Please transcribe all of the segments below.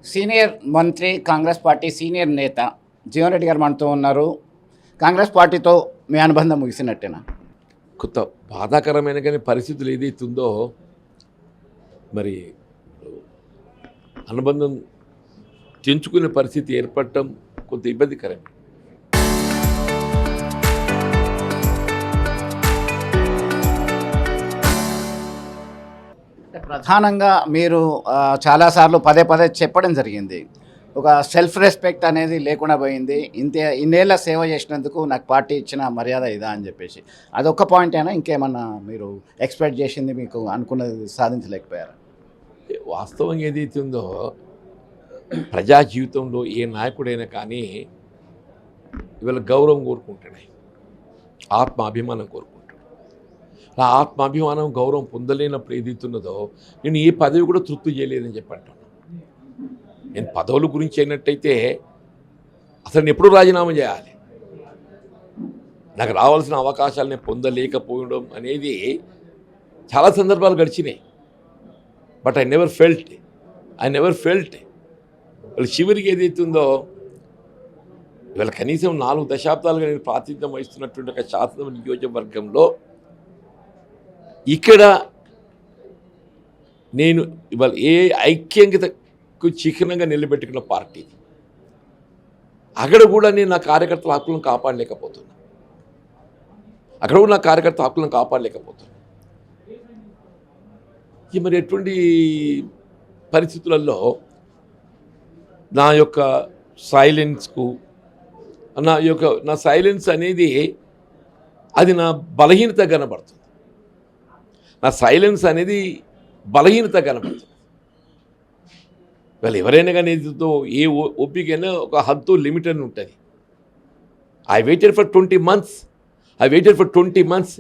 Senior మంత్రి Congress party senior నేత జీవన్ రెడ్డి గారు మనతో ఉన్నారు. కాంగ్రెస్ పార్టీతో మీ అనుబంధం ముగిసినట్టేనా? కొత్త బాధాకరమైన కానీ పరిస్థితులు ఏదైతే ఉందో మరి అనుబంధం తెంచుకునే పరిస్థితి ఏర్పడటం కొంత ఇబ్బందికరం. ప్రధానంగా మీరు చాలాసార్లు పదే పదే చెప్పడం జరిగింది, ఒక సెల్ఫ్ రెస్పెక్ట్ అనేది లేకుండా పోయింది. ఇన్నేళ్ళ సేవ చేసినందుకు నాకు పార్టీ ఇచ్చిన మర్యాద ఇదా అని చెప్పేసి, అదొక్క పాయింట్ అయినా ఇంకేమన్నా మీరు ఎక్స్పెక్ట్ చేసింది మీకు అనుకున్నది సాధించలేకపోయారా? వాస్తవంగా ఏదైతే ఉందో ప్రజా జీవితంలో ఏ నాయకుడైనా కానీ ఇవాళ గౌరవం కోరుకుంటాడు, ఆత్మాభిమానం కోరుకుంటాడు. ఆ ఆత్మాభిమానం గౌరవం పొందలేనప్పుడు ఏదైతే ఉన్నదో నేను ఏ పదవి కూడా తృప్తి చేయలేదని చెప్పంటాను. నేను పదవుల గురించి అయినట్టయితే అసలు నేను ఎప్పుడు రాజీనామా చేయాలి, నాకు రావాల్సిన అవకాశాలు నేను పొందలేకపోవడం అనేది చాలా సందర్భాలు గడిచినాయి. బట్ ఐ నెవర్ ఫెల్ట్ వాళ్ళు చివరికి ఏదైతే ఉందో ఇవాళ కనీసం 4 దశాబ్దాలుగా నేను ప్రాతినిధ్యం వహిస్తున్నటువంటి ఒక శాసన నియోజకవర్గంలో ఇక్కడ నేను ఇవాళ ఏ ఐక్యంగతకు చిహ్నంగా నిలబెట్టుకున్న పార్టీ, అక్కడ కూడా నేను నా కార్యకర్తల హక్కులను కాపాడలేకపోతున్నా, మరి ఎటువంటి పరిస్థితులలో నా యొక్క సైలెన్స్కు నా సైలెన్స్ అనేది అది నా బలహీనత కనబడుతుంది. వాళ్ళు ఎవరైనా కానీ ఏ ఓపికైనా ఒక హద్దు లిమిట్ అని ఉంటుంది. I waited for 20 months.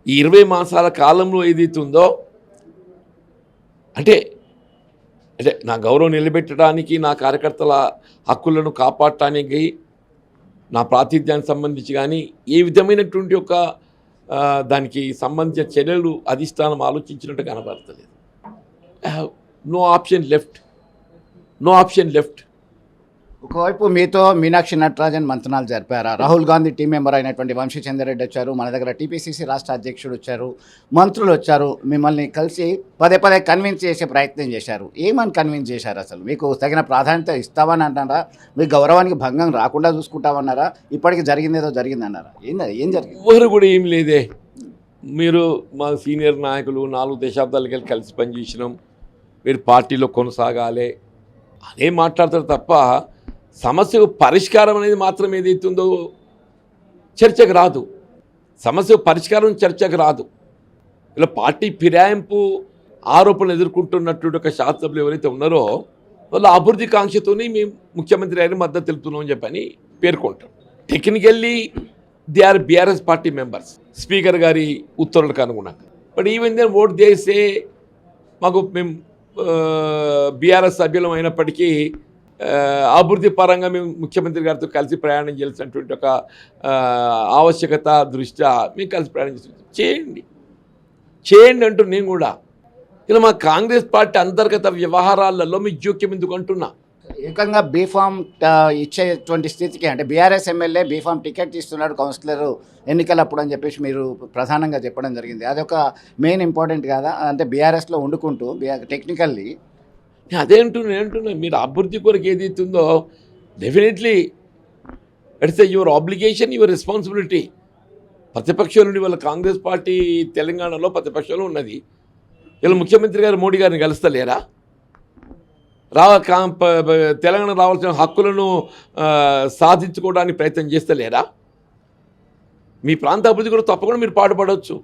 ఈ 20 మాసాల కాలంలో ఏదైతే ఉందో అంటే నా గౌరవం నిలబెట్టడానికి, నా కార్యకర్తల హక్కులను కాపాడటానికి, నా ప్రాతినిధ్యానికి సంబంధించి కానీ ఏ విధమైనటువంటి ఒక దానికి సంబంధించిన చర్యలు అధిష్టానం ఆలోచించినట్టు కనబడతలేదు. No option left. ఒకవైపు మీతో మీనాక్షి నటరాజన్ మంతనాలు జరిపారా? రాహుల్ గాంధీ టీం మెంబర్ అయినటువంటి వంశీ చంద్రరెడ్డి వచ్చారు, మన దగ్గర టీపీసీసీ రాష్ట్ర అధ్యక్షుడు వచ్చారు, మంత్రులు వచ్చారు, మిమ్మల్ని కలిసి పదే కన్విన్స్ చేసే ప్రయత్నం చేశారు. ఏమని కన్విన్స్ చేశారు? అసలు మీకు తగిన ప్రాధాన్యత ఇస్తామని అంటారా? మీ గౌరవానికి భంగం రాకుండా చూసుకుంటామన్నారా? ఇప్పటికి జరిగిందేదో జరిగిందన్నారా? ఏం జరిగింది? ఎవరు కూడా ఏం లేదే. మీరు మా సీనియర్ నాయకులు 4 దశాబ్దాలకి కలిసి పనిచేసినాం, మీరు పార్టీలో కొనసాగాలి అనే మాట్లాడతారు తప్ప సమస్యకు పరిష్కారం అనేది మాత్రం ఏదైతుందో చర్చకు రాదు. ఇలా పార్టీ ఫిరాయింపు ఆరోపణలు ఎదుర్కొంటున్నటువంటి ఒక శాసనసభ్యులు ఎవరైతే ఉన్నారో వాళ్ళు అభివృద్ధి కాంక్షతోనే మేము ముఖ్యమంత్రి అయిన మద్దతు తెలుపుతున్నామని చెప్పని పేర్కొంటాం. Technically they are BRS party members, speaker గారి ఉత్తర్వులకు అనుగుణంగా. బట్ ఈవెన్ దెన్ ఓట్ చేస్తే మేము బీఆర్ఎస్ సభ్యులం అయినప్పటికీ అభివృద్ధి పరంగా మేము ముఖ్యమంత్రి గారితో కలిసి ప్రయాణం చేయాల్సినటువంటి ఒక ఆవశ్యకత దృష్ట్యా మేము కలిసి ప్రయాణం చేయండి అంటూ నేను కూడా ఇలా మా కాంగ్రెస్ పార్టీ అంతర్గత వ్యవహారాలలో మీ జోక్యం ఎందుకు అంటున్నా. ఏకంగా బీఫామ్ ఇచ్చేటువంటి స్థితికి, అంటే బీఆర్ఎస్ ఎమ్మెల్యే బీఫామ్ టికెట్ ఇస్తున్నాడు కౌన్సిలర్ ఎన్నికలప్పుడు అని చెప్పేసి మీరు ప్రధానంగా చెప్పడం జరిగింది. అదొక మెయిన్ ఇంపార్టెంట్ కదా, అంటే బీఆర్ఎస్లో వండుకుంటూ టెక్నికల్లీ అదే అంటున్నా మీరు అభివృద్ధి కొరకు ఏదైతుందో definitely it's your obligation, your responsibility. ప్రతిపక్షం నుండి వాళ్ళ కాంగ్రెస్ పార్టీ తెలంగాణలో ప్రతిపక్షంలో ఉన్నది. ఇలా ముఖ్యమంత్రి గారు మోడీ గారిని కలుస్తలేరా? తెలంగాణ రావాల్సిన హక్కులను సాధించుకోవడానికి ప్రయత్నం చేస్తలేరా? మీ ప్రాంత అభివృద్ధి కూడా తప్పకుండా మీరు పాటుపడవచ్చు.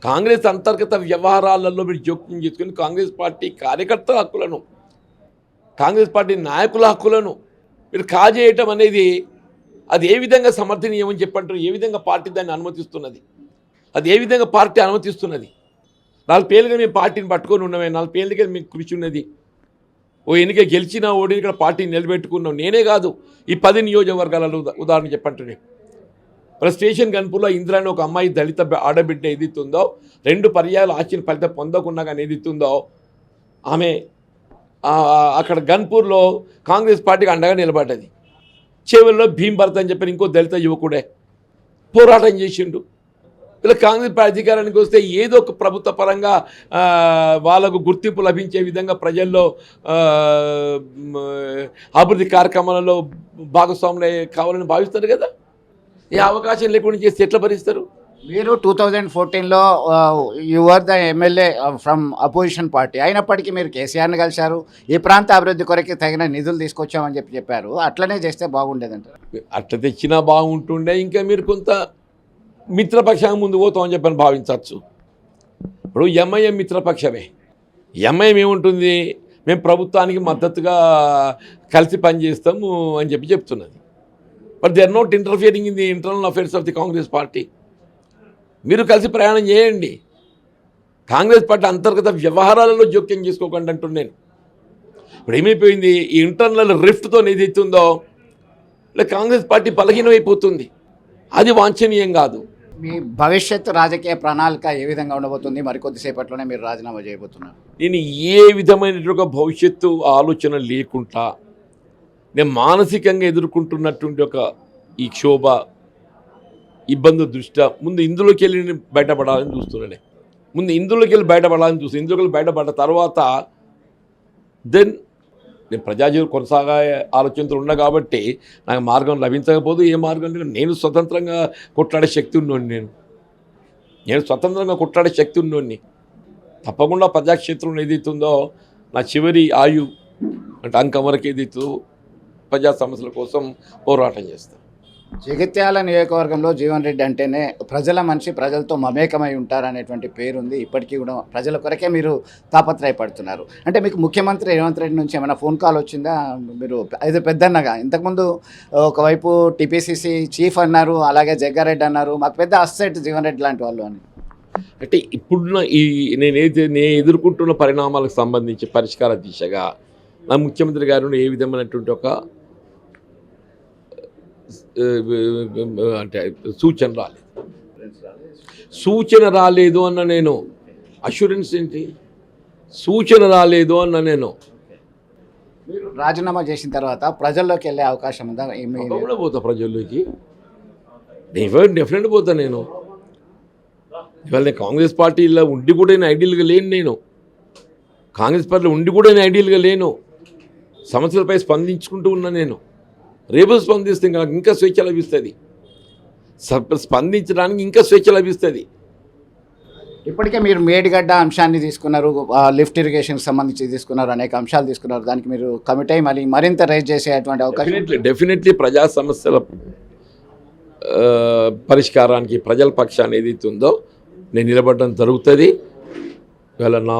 కాంగ్రెస్ అంతర్గత వ్యవహారాలలో మీరు జోక్యం చేసుకుని కాంగ్రెస్ పార్టీ కార్యకర్తల హక్కులను, కాంగ్రెస్ పార్టీ నాయకుల హక్కులను మీరు కాజేయటం అనేది అది ఏ విధంగా సమర్థనీయమని చెప్పంటారు? ఏ విధంగా పార్టీ దాన్ని అనుమతిస్తున్నది? అది ఏ విధంగా పార్టీ అనుమతిస్తున్నది? 4 పేర్లుగా మేము పార్టీని పట్టుకొని ఉన్నామే, 4 పేర్లుగా మీకు కృషి ఉన్నది. ఓ ఎన్నిక గెలిచినా ఓడిని ఇక్కడ పార్టీని నిలబెట్టుకున్నాం. నేనే కాదు, ఈ 10 నియోజకవర్గాలలో ఉదాహరణ చెప్పంటున్నాయి. మన స్టేషన్ గన్పూర్లో ఇంద్రాని ఒక అమ్మాయి దళిత ఆడబిడ్డ ఏదిస్తుందో 2 పర్యాయాలు ఆశించిన ఫలితం పొందకుండా కానీ ఏదిస్తుందో ఆమె అక్కడ గన్పూర్లో కాంగ్రెస్ పార్టీకి అండగా నిలబడ్డది. చెవుల్లో భీమ్ భరత్ అని చెప్పిన ఇంకో దళిత యువకుడే పోరాటం చేసిండు. ఇలా కాంగ్రెస్ పార్టీ అధికారానికి వస్తే ఏదో ఒక ప్రభుత్వ పరంగా వాళ్ళకు గుర్తింపు లభించే విధంగా ప్రజల్లో అభివృద్ధి కార్యక్రమాలలో భాగస్వాములు కావాలని భావిస్తారు కదా. ఏ అవకాశం లేకుండా చేస్తే ఎట్లా భరిస్తారు? మీరు 2014లో your the MLA from opposition party అయినప్పటికీ మీరు కేసీఆర్ని కలిశారు, ఈ ప్రాంత అభివృద్ధి కొరకు తగిన నిధులు తీసుకొచ్చామని చెప్పారు. అట్లనే చేస్తే బాగుండేదంట. అట్లా తెచ్చినా బాగుంటుండే. ఇంకా మీరు కొంత మిత్రపక్షంగా ముందు పోతామని చెప్పని భావించవచ్చు. ఇప్పుడు ఎంఐఎం మిత్రపక్షమే. ఎంఐఎం ఏముంటుంది, మేము ప్రభుత్వానికి మద్దతుగా కలిసి పనిచేస్తాము అని చెప్తున్నది. But they are not interfering in the internal affairs of the Congress party. మీరు కలిసి ప్రయాణం చేయండి. కాంగ్రెస్ పార్టీ అంతర్గత వ్యవహారాలలో జోక్యం చేసుకోకండి అంటున్నాను. ఇప్పుడు ఏమైపోయింది, ఈ ఇంటర్నల్ రిఫ్ట్తో ఏదైతుందో ఇలా కాంగ్రెస్ పార్టీ బలహీనమైపోతుంది. అది వాంఛనీయం కాదు. మీ భవిష్యత్ రాజకీయ ప్రణాళిక ఏ విధంగా ఉండబోతుంది? మరికొద్దిసేపట్లోనే మీరు రాజీనామా చేయబోతున్నారు. నేను ఏ విధమైనటువంటి భవిష్యత్తు ఆలోచన లేకుండా నేను మానసికంగా ఎదుర్కొంటున్నటువంటి ఈ క్షోభ ఇబ్బంది దృష్ట్యా ముందు ఇందులోకి వెళ్ళి బయటపడాలని చూస్తున్నానే. ఇందులోకి వెళ్ళి బయటపడ్డ తర్వాత దెన్ నేను ప్రజాజీవి కొనసాగే ఆలోచనలు ఉన్నా కాబట్టి నాకు మార్గం లభించకపోదు. ఏ మార్గం లేదు. నేను స్వతంత్రంగా కొట్లాడే శక్తి ఉన్నోడిని. నేను స్వతంత్రంగా కొట్లాడే శక్తి ఉన్నోడిని. తప్పకుండా ప్రజాక్షేత్రంలో ఏదైతుందో నా చివరి ఆయు అంటే అంకం వరకు ఏదైతుందో ప్రజా సమస్యల కోసం పోరాటం చేస్తాను. జగిత్యాల నియోజకవర్గంలో జీవన్ రెడ్డి అంటేనే ప్రజల మనిషి, ప్రజలతో మమేకమై ఉంటారనేటువంటి పేరుంది. ఇప్పటికీ కూడా ప్రజల కొరకే మీరు తాపత్రయపడుతున్నారు. అంటే మీకు ముఖ్యమంత్రి రేవంత్ రెడ్డి నుంచి ఏమైనా ఫోన్ కాల్ వచ్చిందా? మీరు అయితే పెద్దన్నగా ఇంతకుముందు ఒకవైపు టీపీసీసీ చీఫ్ అన్నారు, అలాగే జగ్గారెడ్డి అన్నారు, మాకు పెద్ద అస్సెట్ జీవన్ రెడ్డి లాంటి వాళ్ళు అని. అంటే ఇప్పుడున్న నేను ఎదుర్కొంటున్న పరిణామాలకు సంబంధించి పరిష్కార దిశగా నా ముఖ్యమంత్రి గారు ఏ విధమైనటువంటి అంటే సూచన రాలేదు అన్న నేను. అష్యూరెన్స్ ఏంటి? సూచన రాలేదు అన్న నేను. మీరు రాజీనామా చేసిన తర్వాత ప్రజల్లోకి వెళ్ళే అవకాశం ఉందా? తప్పకుండా పోతా ప్రజల్లోకి, డెఫినెట్ పోతా. నేను ఇవాళ నేను కాంగ్రెస్ పార్టీలో ఉండి కూడా నేను ఐడియల్గా లేను. నేను కాంగ్రెస్ పార్టీలో ఉండి కూడా నేను ఐడియల్గా లేను. సమస్యలపై స్పందించుకుంటూ ఉన్నా. నేను రేపు స్పందిస్తే నాకు ఇంకా స్వేచ్ఛ లభిస్తుంది. స్పందించడానికి ఇంకా స్వేచ్ఛ లభిస్తుంది. ఇప్పటికే మీరు మేడిగడ్డ అంశాన్ని తీసుకున్నారు, లిఫ్ట్ ఇరిగేషన్కి సంబంధించి తీసుకున్నారు, అనేక అంశాలు తీసుకున్నారు. దానికి మీరు కమిట్ అయ్యి మరింత రైజ్ చేసేటువంటి అవకాశం. డెఫినెట్లీ ప్రజా సమస్యల పరిష్కారానికి ప్రజల పక్షాన్ని ఏదైతే ఉందో నేను నిలబడడం జరుగుతుంది. ఇవాళ నా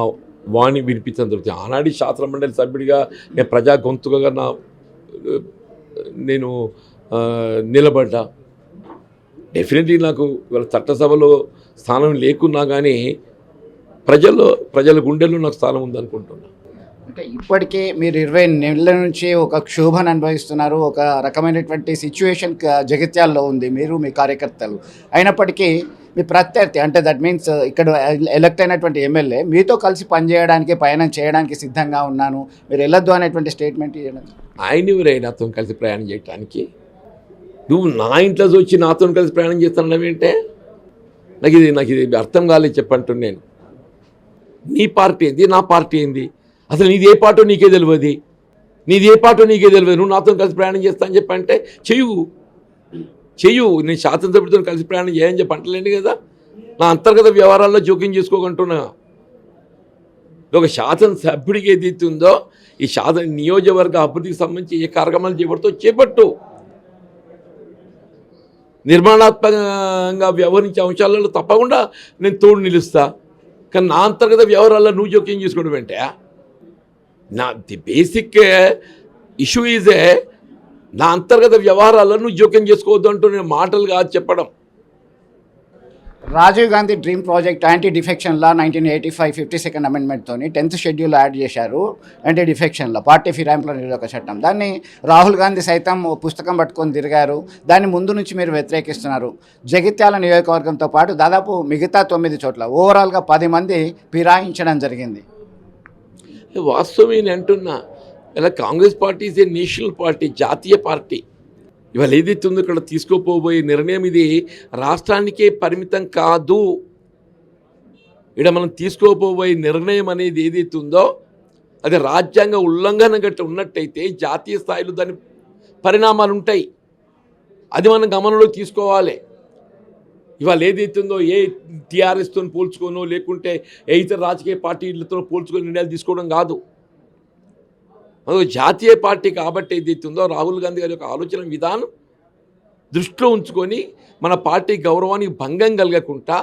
వాణి వినిపించడం జరుగుతుంది. ఆనాటి శాసన మండలి సభ్యుడిగా నేను ప్రజా గొంతుగా నేను నిలబడ్డా. డెఫినెట్లీ నాకు ఇవాళ చట్టసభలో స్థానం లేకున్నా కానీ ప్రజల గుండెల్లో నాకు స్థానం ఉందనుకుంటున్నా. అంటే ఇప్పటికే మీరు 20 నెలల నుంచి ఒక క్షోభను అనుభవిస్తున్నారు. ఒక రకమైనటువంటి సిచ్యువేషన్ జగిత్యాల్లో ఉంది మీరు, మీ కార్యకర్తలు. అయినప్పటికీ మీ ప్రత్యర్థి అంటే దట్ మీన్స్ ఇక్కడ ఎలక్ట్ అయినటువంటి ఎమ్మెల్యే మీతో కలిసి పనిచేయడానికి, ప్రయాణం చేయడానికి సిద్ధంగా ఉన్నాను, మీరు వెళ్ళొద్దు అనేటువంటి స్టేట్మెంట్ ఇవ్వడం. ఆయన ఎవరైనా నాతో కలిసి ప్రయాణం చేయడానికి? నువ్వు నా ఇంట్లో వచ్చి నాతో కలిసి ప్రయాణం చేస్తానంటే నాకు ఇది అర్థం కాలేదు చెప్పంటున్నాను. నేను నీ పార్టీ ఏంది, నా పార్టీ ఏంది, అసలు నీది ఏ పార్టీ నీకే తెలియదు, నువ్వు నాతో కలిసి ప్రయాణం చేస్తా అని చెప్పంటే చెయ్యు. నేను శాసనసభ్యుడితో కలిసి ప్రయాణం చేయని చెప్పి అంటలేండి కదా. నా అంతర్గత వ్యవహారాల్లో జోక్యం చేసుకోకంటున్నా. ఒక శాసనసభ్యుడికి ఏదైతే ఉందో ఈ నియోజకవర్గ అభివృద్ధికి సంబంధించి ఏ కార్యక్రమాలు చేపట్టు. నిర్మాణాత్మకంగా వ్యవహరించే అంశాలలో తప్పకుండా నేను తోడు నిలుస్తా. కానీ నా అంతర్గత వ్యవహారాల్లో నువ్వు జోక్యం చేసుకోవడం అంటే ది బేసిక్ ఇష్యూ ఈజే నా అంతర్గత వ్యవహారాల్లో నువ్వు జోక్యం చేసుకోవద్దు అంటూ నేను మాటలు కాదు చెప్పడం. Rajiv Gandhi dream project anti defection law 1985 52nd అమెండ్మెంట్తో 10th షెడ్యూల్ యాడ్ చేశారు. యాంటీ డిఫెక్షన్ లా, పార్టీ ఫిరాయింపుల నిరోధక చట్టం. దాన్ని రాహుల్ గాంధీ సైతం పుస్తకం పట్టుకొని తిరిగారు. దాన్ని ముందు నుంచి మీరు వ్యతిరేకిస్తున్నారు. జగిత్యాల నియోజకవర్గంతో పాటు దాదాపు మిగతా 9 చోట్ల ఓవరాల్గా 10 మంది ఫిరాయించడం జరిగింది. వాస్తవం నేను అంటున్నా, ఇలా Congress party is a national party, జాతీయ పార్టీ. ఇవాళ ఏదైతే ఉందో ఇక్కడ తీసుకోపోబోయే నిర్ణయం ఇది రాష్ట్రానికే పరిమితం కాదు. ఇక్కడ మనం తీసుకోపోబోయే నిర్ణయం అనేది ఏదైతే ఉందో అది రాజ్యాంగ ఉల్లంఘన గట్ట ఉన్నట్టయితే జాతీయ స్థాయిలో దాని పరిణామాలు ఉంటాయి. అది మనం గమనంలో తీసుకోవాలి. ఇవాళ ఏదైతే ఉందో ఏ టీఆర్ఎస్తో పోల్చుకోనో లేకుంటే ఏ ఇతర రాజకీయ పార్టీలతో పోల్చుకొని నిర్ణయాలు తీసుకోవడం కాదు. అది జాతీయ పార్టీ కాబట్టి ఏదైతే ఉందో రాహుల్ గాంధీ గారి యొక్క ఆలోచన విధానం దృష్టిలో ఉంచుకొని మన పార్టీ గౌరవానికి భంగం కలగకుండా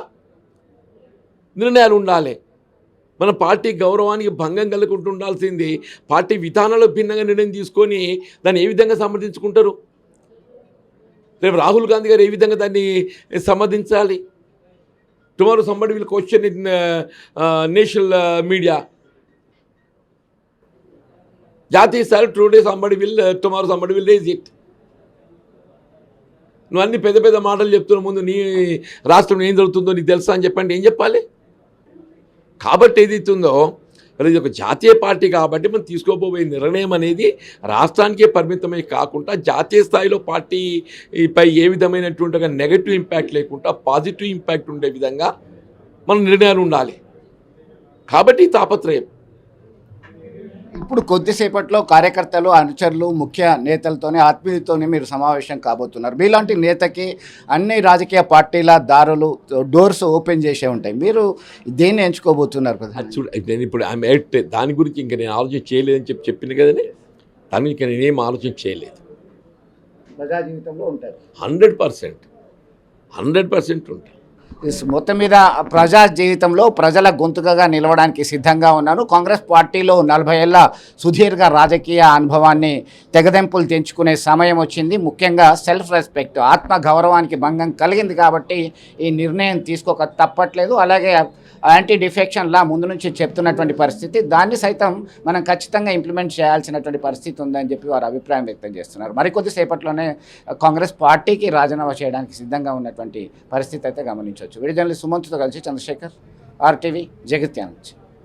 నిర్ణయాలు ఉండాలి. మన పార్టీ గౌరవానికి భంగం కలగకుండా ఉండాల్సింది పార్టీ విధానాల్లో భిన్నంగా నిర్ణయం తీసుకొని దాన్ని ఏ విధంగా సమర్థించుకుంటారు? రేపు రాహుల్ గాంధీ గారు ఏ విధంగా దాన్ని సమర్థించాలి? Tomorrow somebody will question in national media. జాతీయ స్థాయిలో today somebody will, tomorrow somebody will raise it. నువ్వు అన్ని పెద్ద పెద్ద మాటలు చెప్తున్న ముందు నీ రాష్ట్రంలో ఏం జరుగుతుందో నీకు తెలుసా అని చెప్పండి, ఏం చెప్పాలి? కాబట్టి ఏదైతుందో ఇది ఒక జాతీయ పార్టీ కాబట్టి మనం తీసుకోబోయే నిర్ణయం అనేది రాష్ట్రానికే పరిమితమై కాకుండా జాతీయ స్థాయిలో పార్టీపై ఏ విధమైనటువంటి ఒక నెగటివ్ ఇంపాక్ట్ లేకుండా పాజిటివ్ ఇంపాక్ట్ ఉండే విధంగా మన నిర్ణయాలు ఉండాలి. కాబట్టి తాపత్రయం. ఇప్పుడు కొద్దిసేపట్లో కార్యకర్తలు, అనుచరులు, ముఖ్య నేతలతోనే, ఆత్మీయులతోనే మీరు సమావేశం కాబోతున్నారు. మీలాంటి నేతకి అన్ని రాజకీయ పార్టీల దారులు, డోర్స్ ఓపెన్ చేసే ఉంటాయి. మీరు దేన్ని ఎంచుకోబోతున్నారు? అది చూడ, నేను ఇప్పుడు దాని గురించి ఇంకా నేను ఆలోచన చేయలేదని చెప్పిన కదండి. దాని గురించి ఇంకా నేనేం ఆలోచన చేయలేదు. ప్రజా జీవితంలో ఉంటారు 100% ఉంటాయి. మొత్తం మీద ప్రజా జీవితంలో ప్రజల గొంతుకగా నిలవడానికి సిద్ధంగా ఉన్నాను. కాంగ్రెస్ పార్టీలో 40 ఏళ్ల సుదీర్ఘ రాజకీయ అనుభవాన్ని తెగదెంపులు తెంచుకునే సమయం వచ్చింది. ముఖ్యంగా సెల్ఫ్ రెస్పెక్ట్, ఆత్మ గౌరవానికి భంగం కలిగింది కాబట్టి ఈ నిర్ణయం తీసుకోక తప్పట్లేదు. అలాగే యాంటీ డిఫెక్షన్ లా ముందు నుంచి చెప్తున్నటువంటి పరిస్థితి, దాన్ని సైతం మనం ఖచ్చితంగా ఇంప్లిమెంట్ చేయాల్సినటువంటి పరిస్థితి ఉందని చెప్పి వారు అభిప్రాయం వ్యక్తం చేస్తున్నారు. మరికొద్ది సేపట్లోనే కాంగ్రెస్ పార్టీకి రాజీనామా చేయడానికి సిద్ధంగా ఉన్నటువంటి పరిస్థితి అయితే గమనించవచ్చు. విడుదల సుమంత్తో కలిసి చంద్రశేఖర్, RTV, జగిత్యాల నుంచి.